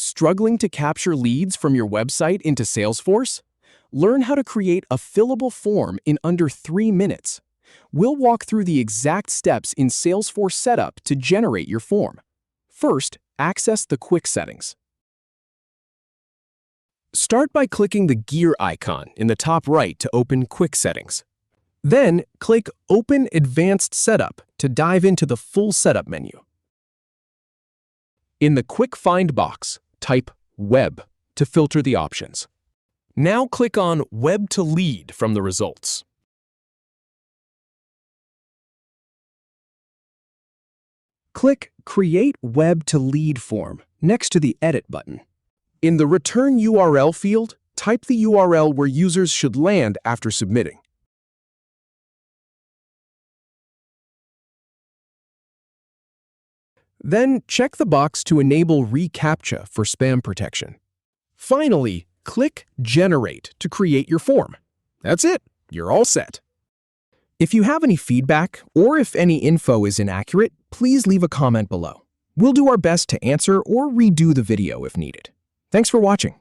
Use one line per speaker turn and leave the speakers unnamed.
Struggling to capture leads from your website into Salesforce? Learn how to create a fillable form in under 3 minutes. We'll walk through the exact steps in Salesforce Setup to generate your form. First, access the quick settings. Start by clicking the gear icon in the top right to open Quick Settings. Then, click Open Advanced Setup to dive into the full setup menu. In the Quick Find box, type Web to filter the options. Now click on Web to Lead from the results. Click Create Web to Lead form next to the Edit button. In the Return URL field, type the URL where users should land after submitting. Then check the box to enable reCAPTCHA for spam protection. Finally, click Generate to create your form. That's it, you're all set. If you have any feedback or if any info is inaccurate, please leave a comment below. We'll do our best to answer or redo the video if needed. Thanks for watching.